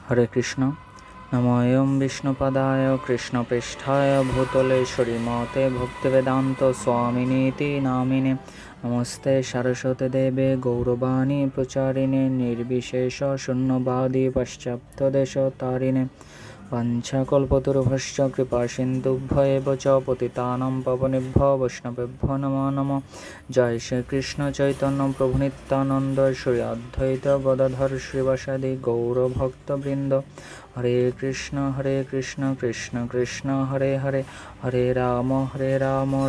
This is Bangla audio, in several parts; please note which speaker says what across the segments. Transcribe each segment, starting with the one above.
Speaker 1: হরে কৃষ্ণ। নমোয়ং বিষ্ণুপদায় কৃষ্ণপৃষ্ঠায় ভূতলে শ্রীমতে ভক্তিবেদান্ত স্বামিনীতি নামিনে নমস্তে সরস্বতী দেবে গৌরবাণী প্রচারিণে নির্বিশেষ শূন্যবাদী পাশ্চাত্যদেশতারিণে বাঞ্ছাকল্পতরুভ্যশ্চ কৃপা সিন্ধুভ্য এব চ পতিতানাং পাবনেভ্যো বৈষ্ণবেভ্যো নমো নমঃ। জয় শ্রীকৃষ্ণ চৈতন্য প্রভু নিত্যানন্দ শ্রী অদ্বৈত গদাধর শ্রীবাসাদি গৌরভক্তবৃন্দ। হরে কৃষ্ণ কৃষ্ণ কৃষ্ণ হরে হরে, হরে রাম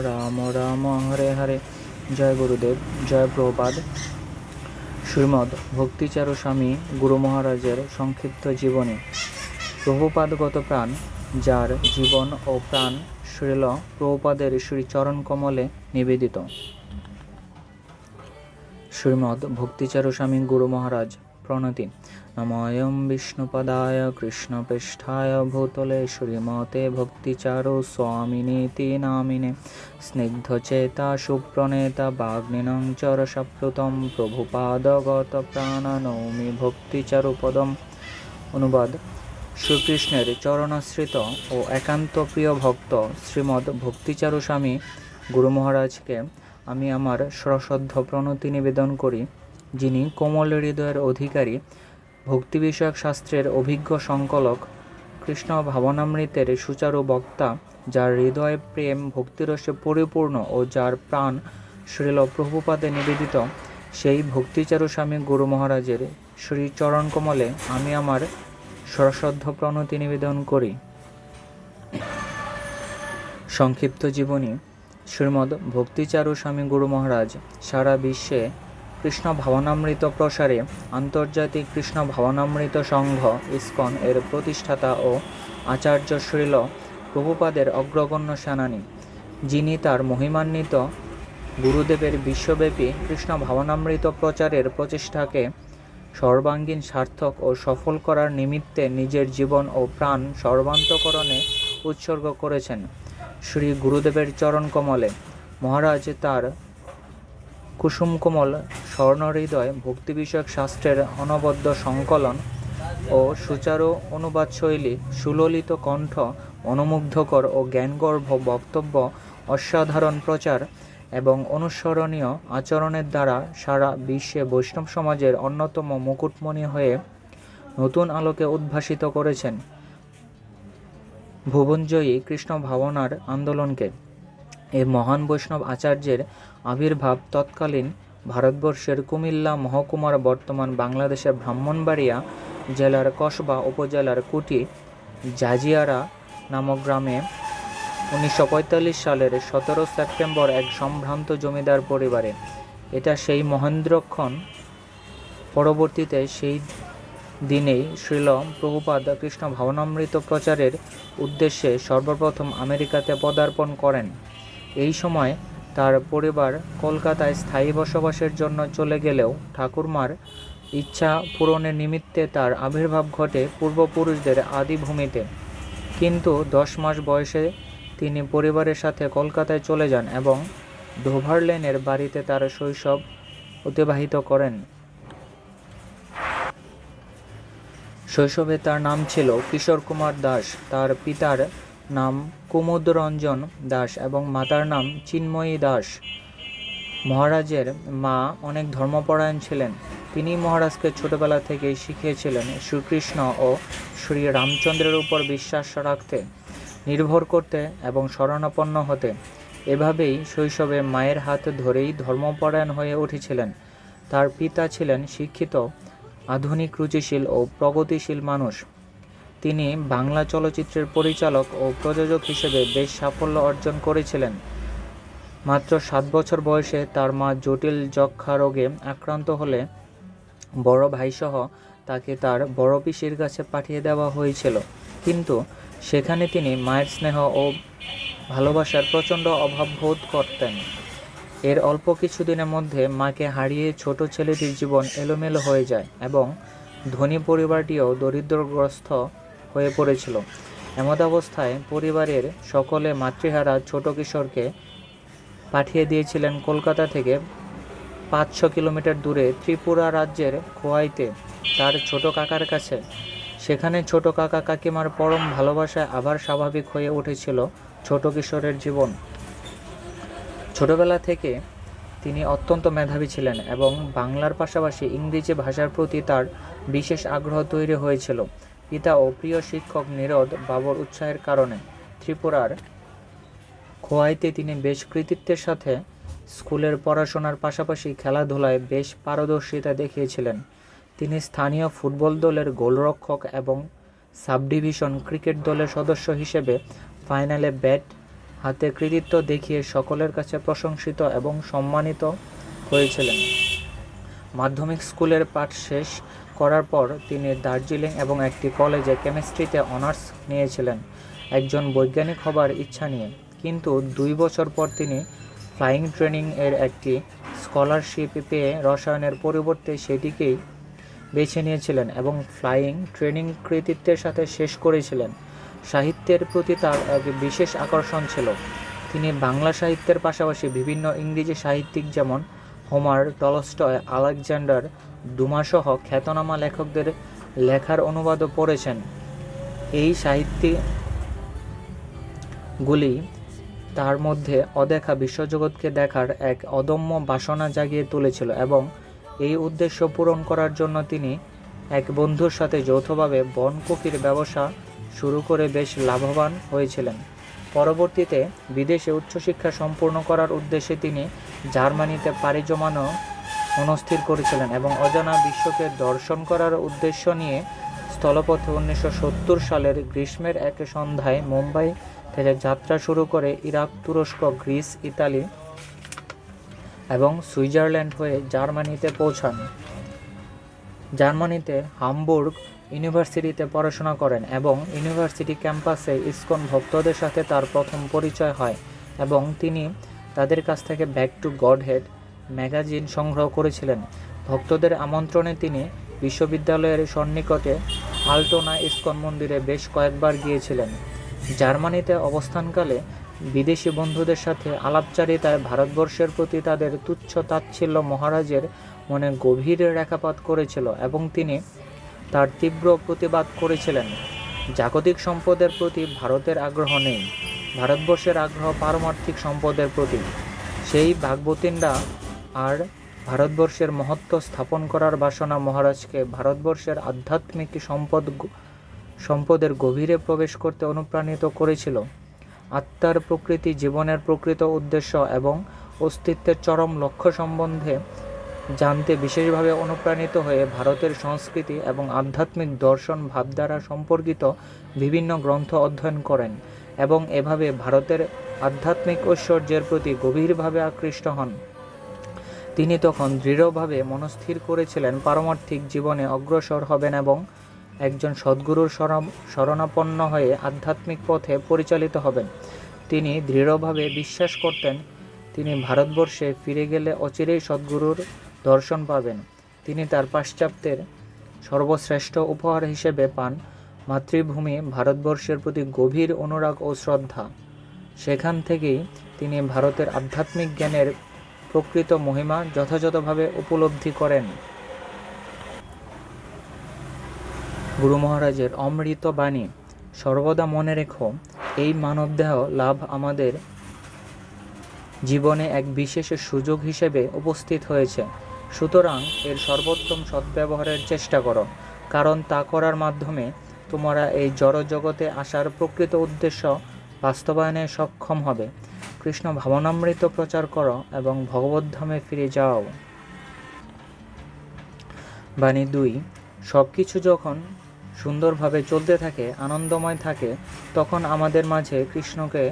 Speaker 1: রাম রাম হরে হরে। জয় গুরুদেব, জয় প্রভুপাদ। শ্রীমদ্ ভক্তিচারু স্বামী গুরু মহারাজের সংক্ষিপ্ত জীবনী। প্রভুপাদগত প্রাণ, যার জীবন ও প্রাণ শ্রীল প্রভুপাদের শ্রীচরণ কমলে নিবেদিত। শ্রীমদ্ ভক্তিচারু স্বামী গুরু মহারাজ প্রণতি। নমোয়ং বিষ্ণুপদায় কৃষ্ণপৃষ্ঠায় ভূতলে শ্রীমতে ভক্তিচারু স্বামিনীতি নামিনে স্নিগ্ধচেতা সুপ্রণেতা বাগ্নিনং চরসাপ্লুতং প্রভুপাদগত প্রাণ নৌমি ভক্তিচারু পদম। অনুবাদ: শ্রীকৃষ্ণের চরণাশ্রিত ও একান্ত প্রিয় ভক্ত শ্রীমদ্ ভক্তিচারু স্বামী গুরু মহারাজকে আমি আমার সশ্রদ্ধ প্রণতি নিবেদন করি, যিনি কোমল হৃদয়ের অধিকারী, ভক্তি বিষয়ক শাস্ত্রের অভিজ্ঞ সংকলক, কৃষ্ণ ভাবনামৃতের সুচারু বক্তা, যার হৃদয় প্রেম ভক্তিরসে পরিপূর্ণ ও যার প্রাণ শ্রীল প্রভুপাদে নিবেদিত। সেই ভক্তিচারু স্বামী গুরু মহারাজের শ্রী চরণ কমলে আমি আমার সশ্রদ্ধ প্রণতি নিবেদন করি। সংক্ষিপ্ত জীবনী। শ্রীমদ্ ভক্তিচারু স্বামী গুরু মহারাজ সারা বিশ্বে কৃষ্ণ ভাবনামৃত প্রসারে আন্তর্জাতিক কৃষ্ণ ভাবনামৃত সংঘ ইসকন এর প্রতিষ্ঠাতা ও আচার্য শ্রীল প্রভুপাদের অগ্রগণ্য সেনানী, যিনি তার মহিমান্বিত গুরুদেবের বিশ্বব্যাপী কৃষ্ণ ভাবনামৃত প্রচারের প্রচেষ্টাকে সর্বাঙ্গীন সার্থক ও সফল করার নিমিত্তে নিজের জীবন ও প্রাণ সর্বান্তঃকরণে উৎসর্গ করেছেন। শ্রী গুরুদেবের চরণ কমলে মহারাজ তার কুসুমকোমল স্বর্ণহৃদয় ভক্তি বিষয়ক শাস্ত্রের অনবদ্য সংকলন ও সুচারু অনুবাদশৈলী, সুললিত কণ্ঠ, অনুমুগ্ধকর ও জ্ঞানগর্ভ বক্তব্য, অসাধারণ প্রচার এবং অনুসরণীয় আচরণের দ্বারা সারা বিশ্বে বৈষ্ণব সমাজের অন্যতম মুকুটমণি হয়ে নতুন আলোকে উদ্ভাসিত করেছেন ভুবনজয়ী কৃষ্ণ ভাবনার আন্দোলনকে। এই মহান বৈষ্ণব আচার্যের আবির্ভাব তৎকালীন ভারতবর্ষের কুমিল্লা মহকুমার বর্তমান বাংলাদেশের ব্রাহ্মণবাড়িয়া জেলার কসবা উপজেলার কুটি জাজিয়ারা নামক গ্রামে 1945 সালের 17 সেপ্টেম্বর এক সম্ভ্রান্ত জমিদার পরিবারে। এটা সেই মহেন্দ্রক্ষণ। পরবর্তীতে সেই দিনেই শ্রীল প্রভুপাদ কৃষ্ণ ভাবনামৃত প্রচারের উদ্দেশ্যে সর্বপ্রথম আমেরিকাতে পদার্পণ করেন। এই সময় তার পরিবার কলকাতায় স্থায়ী বসবাসের জন্য চলে গেলেও ঠাকুরমার ইচ্ছা পূরণের নিমিত্তে তার আবির্ভাব ঘটে পূর্বপুরুষদের আদিভূমিতে। কিন্তু 10 মাস বয়সে তিনি পরিবারের সাথে কলকাতায় চলে যান এবং ডোভার লেনের বাড়িতে তার শৈশব অতিবাহিত করেন। শৈশবে তার নাম ছিল কিশোর কুমার দাস। তার পিতার নাম কুমুদরঞ্জন দাস এবং মাতার নাম চিন্ময়ী দাস। মহারাজের মা অনেক ধর্মপরায়ণ ছিলেন। তিনি মহারাজকে ছোটবেলা থেকেই শিখিয়েছিলেন শ্রীকৃষ্ণ ও শ্রী রামচন্দ্রের উপর বিশ্বাস রাখতে, নির্ভর করতে এবং শরণাপন্ন হতে। এভাবেই শৈশবে মায়ের হাত ধরেই ধর্মপরায়ণ হয়ে উঠেছিলেন। তার পিতা ছিলেন শিক্ষিত, আধুনিক, রুচিশীল ও প্রগতিশীল মানুষ। তিনি বাংলা চলচ্চিত্রের পরিচালক ও প্রযোজক হিসেবে বেশ সাফল্য অর্জন করেছিলেন। মাত্র 7 বছর বয়সে তার মা জটিল যক্ষ্মা রোগে আক্রান্ত হলে বড় ভাইসহ তাকে তার বড় পিসির কাছে পাঠিয়ে দেওয়া হয়েছিল। কিন্তু সেখানে তিনি মায়ের স্নেহ ও ভালোবাসার প্রচণ্ড অভাব বোধ করতেন। এর অল্প কিছুদিনের মধ্যে মাকে হারিয়ে ছোট ছেলেটির জীবন এলোমেলো হয়ে যায় এবং ধনী পরিবারটিও দরিদ্রগ্রস্ত হয়ে পড়েছিল। এমতাবস্থায় পরিবারের সকলে মাতৃহারা ছোট কিশোরকে পাঠিয়ে দিয়েছিলেন কলকাতা থেকে 500 কিলোমিটার দূরে ত্রিপুরা রাজ্যের খোয়াইতে তার ছোট কাকার কাছে। সেখানে ছোট কাকা কাকিমার পরম ভালোবাসায় আবার স্বাভাবিক হয়ে উঠেছিল ছোট কিশোরের জীবন। ছোটবেলা থেকে তিনি অত্যন্ত মেধাবী ছিলেন এবং বাংলার পাশাপাশি ইংরেজি ভাষার প্রতি তার বিশেষ আগ্রহ তৈরি হয়েছিল পিতা ও প্রিয় শিক্ষক নীরদ বাবুর উৎসাহের কারণে। ত্রিপুরার খোয়াইতে তিনি বেশ কৃতিত্বের সাথে স্কুলের পড়াশোনার পাশাপাশি খেলাধুলায় বেশ পারদর্শিতা দেখিয়েছিলেন। তিনি স্থানীয় ফুটবল দলের গোলরক্ষক এবং সাব ডিভিশন ক্রিকেট দলের সদস্য হিসেবে ফাইনালে ব্যাট হাতে কৃতিত্ব দেখিয়ে সকলের কাছে প্রশংসিত এবং সম্মানিত হয়েছিলেন। মাধ্যমিক স্কুলের পাঠ শেষ করার পর তিনি দার্জিলিং এবং একটি কলেজে কেমিস্ট্রিতে অনার্স নিয়েছিলেন একজন বৈজ্ঞানিক হবার ইচ্ছা নিয়ে। কিন্তু 2 বছর পর তিনি ফ্লাইং ট্রেনিং এর একটি স্কলারশিপ পেয়ে রসায়নের পরিবর্তে সেটিকেই বেছে নিয়েছিলেন এবং ফ্লাইং ট্রেনিং কৃতিত্বের সাথে শেষ করেছিলেন। সাহিত্যের প্রতি তার এক বিশেষ আকর্ষণ ছিল। তিনি বাংলা সাহিত্যের পাশাপাশি বিভিন্ন ইংরেজি সাহিত্যিক যেমন হোমার, টলস্টয়, আলেকজান্ডার দুমাসহ খ্যাতনামা লেখকদের লেখার অনুবাদও পড়েছেন। এই সাহিত্যগুলি তার মধ্যে অদেখা বিশ্বজগৎকে দেখার এক অদম্য বাসনা জাগিয়ে তুলেছিল এবং এই উদ্দেশ্য পূরণ করার জন্য তিনি এক বন্ধুর সাথে যৌথভাবে বন কফির ব্যবসা শুরু করে বেশ লাভবান হয়েছিলেন। পরবর্তীতে বিদেশে উচ্চশিক্ষা সম্পূর্ণ করার উদ্দেশ্যে তিনি জার্মানিতে পাড়ি জমানো মনস্থির করেছিলেন এবং অজানা বিশ্বকে দর্শন করার উদ্দেশ্য নিয়ে স্থলপথে 1970 সালের গ্রীষ্মের এক সন্ধ্যায় মুম্বাই থেকে যাত্রা শুরু করে ইরাক, তুরস্ক, গ্রিস, ইতালি এবং সুইজারল্যান্ড হয়ে জার্মানিতে পৌঁছান। জার্মানিতে হামবুর্গ ইউনিভার্সিটিতে পড়াশোনা করেন এবং ইউনিভার্সিটি ক্যাম্পাসে ইসকন ভক্তদের সাথে তার প্রথম পরিচয় হয় এবং তিনি তাদের কাছ থেকে ব্যাক টু গডহেড ম্যাগাজিন সংগ্রহ করেছিলেন। ভক্তদের আমন্ত্রণে তিনি বিশ্ববিদ্যালয়ের সন্নিকটে আলটোনা ইসকন মন্দিরে বেশ কয়েকবার গিয়েছিলেন। জার্মানিতে অবস্থানকালে বিদেশি বন্ধুদের সাথে আলাপচারিতায় ভারতবর্ষের প্রতি তাদের তুচ্ছ তাচ্ছিল্য মহারাজের মনে গভীর রেখাপাত করেছিল এবং তিনি তার তীব্র প্রতিবাদ করেছিলেন। জাগতিক সম্পদের প্রতি ভারতের আগ্রহ নেই, ভারতবর্ষের আগ্রহ পারমার্থিক সম্পদের প্রতি। সেই ভাগবতীন্দ্রা আর ভারতবর্ষের মহত্ব স্থাপন করার বাসনা মহারাজকে ভারতবর্ষের আধ্যাত্মিক সম্পদের গভীরে প্রবেশ করতে অনুপ্রাণিত করেছিল। আত্মার প্রকৃতি, জীবনের প্রকৃত উদ্দেশ্য এবং অস্তিত্বের চরম লক্ষ্য সম্বন্ধে জানতে বিশেষভাবে অনুপ্রাণিত হয়ে ভারতের সংস্কৃতি এবং আধ্যাত্মিক দর্শন ভাবধারা সম্পর্কিত বিভিন্ন গ্রন্থ অধ্যয়ন করেন এবং এভাবে ভারতের আধ্যাত্মিক ঐশ্বর্যের প্রতি গভীরভাবে আকৃষ্ট হন। তিনি তখন দৃঢ়ভাবে মনস্থির করেছিলেন পারমার্থিক জীবনে অগ্রসর হবেন এবং একজন সদ্গুরুর শরণাপন্ন হয়ে আধ্যাত্মিক পথে পরিচালিত হবেন। তিনি দৃঢ়ভাবে বিশ্বাস করতেন তিনি ভারতবর্ষে ফিরে গেলে অচিরেই সদ্গুরুর দর্শন পাবেন। তিনি তার পাশ্চাত্যের সর্বশ্রেষ্ঠ উপহার হিসেবে পান মাতৃভূমি ভারতবর্ষের প্রতি গভীর অনুরাগ ও শ্রদ্ধা। সেখান থেকেই তিনি ভারতের আধ্যাত্মিক জ্ঞানের প্রকৃত মহিমা যথাযথভাবে উপলব্ধি করেন। গুরু মহারাজের অমৃত বাণী সর্বদা মনে রেখো, এই মানবদেহ লাভ আমাদের জীবনে এক বিশেষ সুযোগ হিসেবে উপস্থিত হয়েছে। সুতরাং এর সর্বোত্তম সদ্ব্যবহারের চেষ্টা করো, কারণ তা করার মাধ্যমে তোমরা এই জড় জগতে আসার প্রকৃত উদ্দেশ্য বাস্তবায়নে সক্ষম হবে। কৃষ্ণ ভাবনামৃত প্রচার করো এবং ভগবদ্ধামে ফিরে যাও। বাণী 2। সব কিছু যখন সুন্দরভাবে চলতে থাকে, আনন্দময় থাকে, তখন আমাদের মাঝে কৃষ্ণকে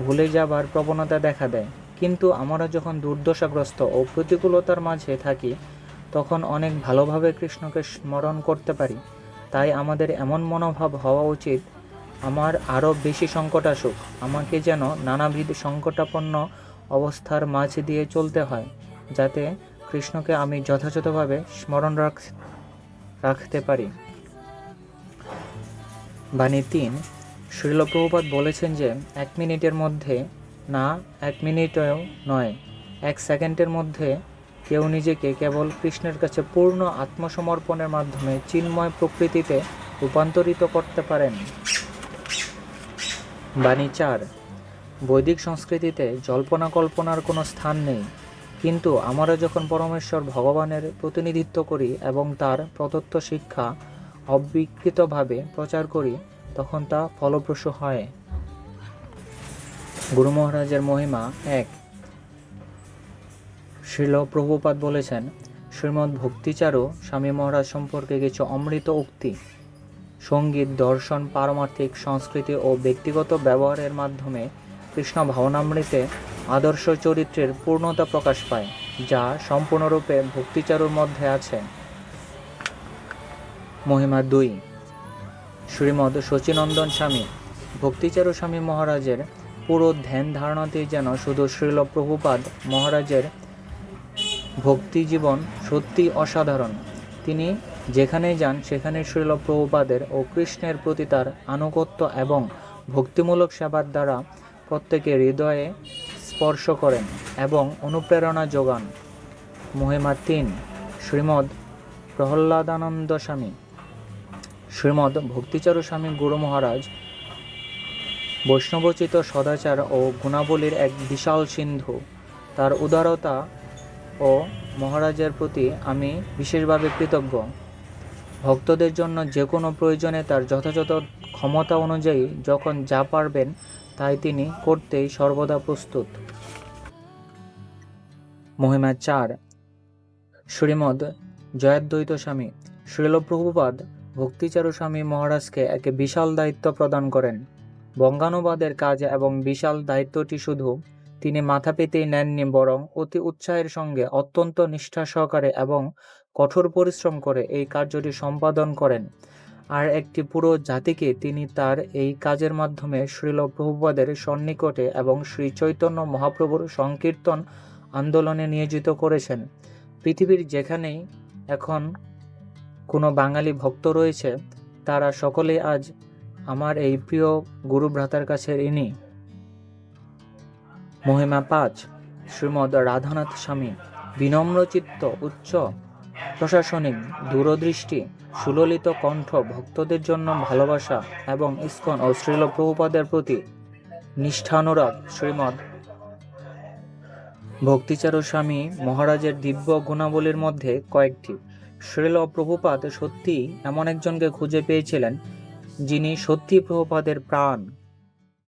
Speaker 1: ভুলে যাবার প্রবণতা দেখা দেয়। কিন্তু আমরা যখন দুর্দশাগ্রস্ত ও প্রতিকূলতার মাঝে থাকি, তখন অনেক ভালোভাবে কৃষ্ণকে স্মরণ করতে পারি। তাই আমাদের এমন মনোভাব হওয়া উচিত, আমার আরও বেশি সংকট আসুক, আমাকে যেন নানাবিধ সংকটাপন্ন অবস্থার মাঝ দিয়ে চলতে হয়, যাতে কৃষ্ণকে আমি যথাযথভাবে স্মরণ রাখতে পারি। বাণী 3। শ্রীল প্রভুপাদ বলেছেন যে 1 মিনিটের মধ্যে না, 1 মিনিটেও নয়, 1 সেকেন্ডের মধ্যে কেউ নিজেকে কেবল কৃষ্ণের কাছে পূর্ণ আত্মসমর্পণের মাধ্যমে চিন্ময় প্রকৃতিতে রূপান্তরিত করতে পারেন। বাণী 4। বৈদিক সংস্কৃতিতে জল্পনা কল্পনার কোনো স্থান নেই, কিন্তু আমরা যখন পরমেশ্বর ভগবানের প্রতিনিধিত্ব করি এবং তার প্রদত্ত শিক্ষা অবিকৃতভাবে প্রচার করি, তখন তা ফলপ্রসূ হয়। গুরু মহারাজের মহিমা 1। শ্রীল প্রভুপাদ বলেছেন, শ্রীমদ্ ভক্তিচারু স্বামী মহারাজ সম্পর্কে কিছু অমৃত উক্তি। সঙ্গীত, দর্শন, পারমার্থিক, সংস্কৃতি ও ব্যক্তিগত ব্যবহারের মাধ্যমে কৃষ্ণ ভাবনামৃতে আদর্শ চরিত্রের পূর্ণতা প্রকাশ পায়, যা সম্পূর্ণরূপে ভক্তিচারুর মধ্যে আছে। মহিমা 2। শ্রীমদ্ শচীনন্দন স্বামী ভক্তিচারু স্বামী মহারাজের পুরো ধ্যান ধারণাতেই যেন শুধু শ্রীল প্রভুপাদ মহারাজের ভক্তি জীবন সত্যি অসাধারণ। তিনি যেখানেই যান সেখানে শ্রীল প্রভুপাদের ও কৃষ্ণের প্রতি তার আনুগত্য এবং ভক্তিমূলক সেবার দ্বারা প্রত্যেকের হৃদয়ে স্পর্শ করেন এবং অনুপ্রেরণা যোগান। মহিমা 3। শ্রীমদ্ প্রহ্লাদানন্দ স্বামী শ্রীমদ্ ভক্তিচারু স্বামী গুরু মহারাজ বৈষ্ণবোচিত সদাচার ও গুণাবলীর এক বিশাল সিন্ধু। তার উদারতা ও মহারাজের প্রতি আমি বিশেষভাবে কৃতজ্ঞ। ভক্তদের জন্য যে কোনো প্রয়োজনে তার যথাযথ ক্ষমতা অনুযায়ী যখন যা পারবেন তাই তিনি করতেই সর্বদা প্রস্তুত। মহিমা 4। শ্রীমদ্ জয়াদ্বৈত স্বামী শ্রীল প্রভুপাদ ভক্তিচারু স্বামী মহারাজকে এক বিশাল দায়িত্ব প্রদান করেন। বঙ্গানুবাদের কাজ এবং বিশাল দায়িত্বটি শুধু তিনি মাথা পেতেই নেননি, বরং অতি উৎসাহের সঙ্গে অত্যন্ত নিষ্ঠা সহকারে এবং কঠোর পরিশ্রম করে এই কার্যটি সম্পাদন করেন। আর একটি পুরো জাতিকে তিনি তার এই কাজের মাধ্যমে শ্রীল প্রভুপাদের সন্নিকটে এবং শ্রী চৈতন্য মহাপ্রভুর সংকীর্তন আন্দোলনে নিয়োজিত করেছেন। পৃথিবীর যেখানেই এখন কোনো বাঙালি ভক্ত রয়েছে, তারা সকলেই আজ আমার এই প্রিয় গুরু ভ্রাতার কাছে ঋণী। মহিমা 5। শ্রীমদ্ রাধানাথ স্বামী বিনম্রচিত্ত, উচ্চ প্রশাসনিক দূরদৃষ্টি, সুললিত কণ্ঠ, ভক্তদের জন্য ভালোবাসা এবং ইস্কন ও শ্রীল প্রভুপাদের প্রতি নিষ্ঠানুরাগ। শ্রীমদ্ ভক্তিচারু স্বামী মহারাজের দিব্য গুণাবলীর মধ্যে কয়েকটি। শ্রীল প্রভুপাদ সত্যিই এমন একজনকে খুঁজে পেয়েছিলেন যিনি সত্যি প্রভুপাদের প্রাণ।